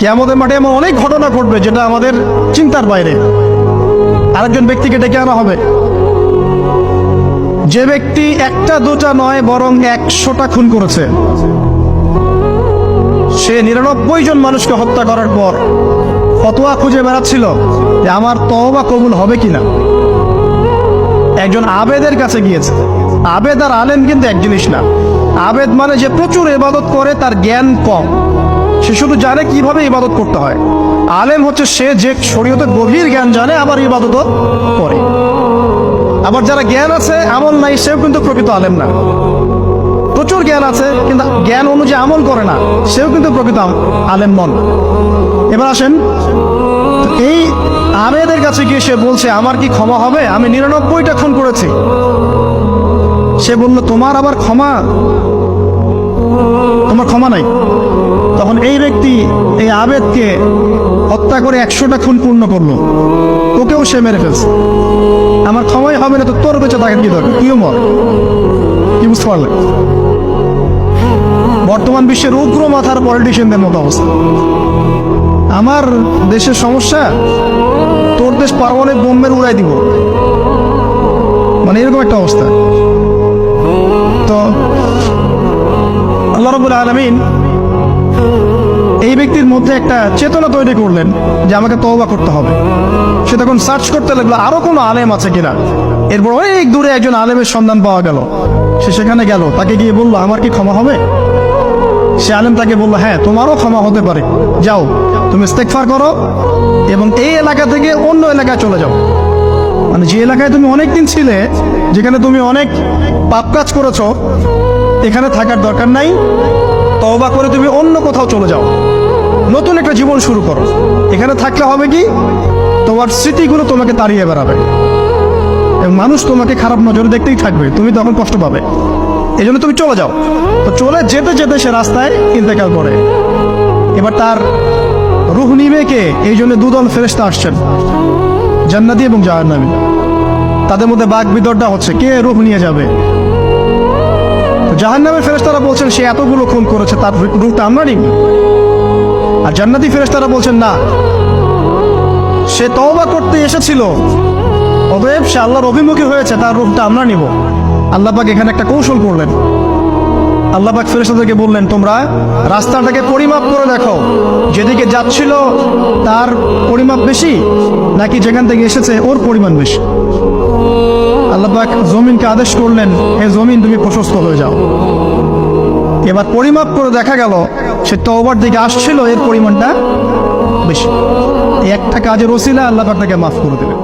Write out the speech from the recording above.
কিয়ামতের মাঠে এমন অনেক ঘটনা ঘটবে যেটা আমাদের চিন্তার বাইরে। আরেকজন ব্যক্তিকে ডেকে আনা হবে, যে ব্যক্তি একটা দুটা নয় বরং 100টা খুন করেছে। সে 99 জন মানুষকে হত্যা করার পর ফতোয়া খুঁজে বেড়াচ্ছিল যে আমার তওবা কবুল হবে কিনা। একজন আবেদের কাছে গিয়েছে। আবেদ আর আলেম কিন্তু এক জিনিস না। আবেদ মানে যে প্রচুর ইবাদত করে, তার জ্ঞান কম, সে শুধু জানে কিভাবে ইবাদত করতে হয়। আলেম হচ্ছে সে যে শরীয়তের গভীর জ্ঞান জানে, আবার ইবাদতও করে। আবার যারা জ্ঞান আছে আমল নাই, সেও কিন্তু প্রকৃত আলেম না। প্রচুর জ্ঞান আছে কিন্তু জ্ঞান অনুযায়ী আমল করে না, সেও কিন্তু প্রকৃত আলেম নন। এবার আসেন, এই আবেদের কাছে গিয়ে সে বলছে আমার কি ক্ষমা হবে, আমি 99টা খুন করেছি। সে বলল তোমার আবার ক্ষমা, তোমার ক্ষমা নাই। তখন এই ব্যক্তি এই আবেদকে হত্যা করে 100টা খুন পূর্ণ করলো, ওকেও সে মেরে ফেলছে। আমার ক্ষমাই হবে না তো তোর বেঁচে থাকেন কি দরকার, তুইও মর। কি বুঝতে পারলে? বর্তমান বিশ্বের উগ্র মাথার পলিটিশিয়ানদের মতো অবস্থা। আমার দেশের সমস্যা, তোর দেশ পারমাণবিক বোম্বের উড়াই দিব, মানে এরকম একটা অবস্থা। তো আল্লাহ রাব্বুল আলামিন এই ব্যক্তির মধ্যে একটা চেতনা তৈরি করলেন যে আমাকে তওবা করতে হবে। সে তখন সার্চ করতে লাগলো আরো কোনো আলেম আছে কিনা। এরপর অনেক দূরে একজন আলেমের সন্ধান পাওয়া গেল। সে সেখানে গেল, তাকে গিয়ে বললো আমার কি ক্ষমা হবে? সে আলেম তাকে বললো হ্যাঁ, তোমারও ক্ষমা হতে পারে, যাও তুমি ইস্তেগফার করো এবং এই এলাকা থেকে অন্য এলাকায় চলে যাও। মানে যে এলাকায় তুমি অনেকদিন ছিলে, যেখানে তুমি অনেক পাপ কাজ করেছো, এখানে থাকার দরকার নাই। তওবা করে তুমি অন্য কোথাও চলে যাও, নতুন একটা জীবন শুরু করো। এখানে থাকলে হবে কি, তোমার স্মৃতিগুলো তোমাকে তাড়িয়ে বেড়াবে এবং মানুষ তোমাকে খারাপ নজরে দেখতেই থাকবে, তুমি তখন কষ্ট পাবে। এই জন্য তুমি চলে যাও। তো চলে যেতে যেতে সে রাস্তায় ইন্তেকাল করে। এবার তার রূহ নিবে কে? এই জন্য দুদল ফেরেশতা আসছেন, জান্নাতি এবং জাহান্নামী। তাদের মধ্যে বাক বিতণ্ডা হচ্ছে কে রূহ নিয়ে যাবে। জাহান্নামের ফেরেশতারা বলছেন সে এতগুলো খুন করেছে, তার রূহটা আমরা নিব। আর জান্নাতি ফেরেশতারা বলছেন না, সে তওবা করতে এসেছিল, অতএব সে আল্লাহর অভিমুখী হয়েছে, তার রূহটা আমরা নিব। আল্লাহ পাক এখানে একটা কৌশল করলেন। আল্লাহ পাক ফেরেশতাদেরকে বললেন তোমরা রাস্তাটাকে পরিমাপ করে দেখো, যেদিকে যাচ্ছিল তার পরিমাপ বেশি নাকি যেখান থেকে এসেছে ওর পরিমাণ বেশি। আল্লাহ পাক জমিনকে আদেশ করলেন হে জমিন তুমি প্রশস্ত হয়ে যাও। এবার পরিমাপ করে দেখা গেল সে তওবার দিকে আসছিল, এর পরিমাণটা বেশি। এই একটা কাজের ওসিলা আল্লাহ পাক তাকে মাফ করে দিলেন।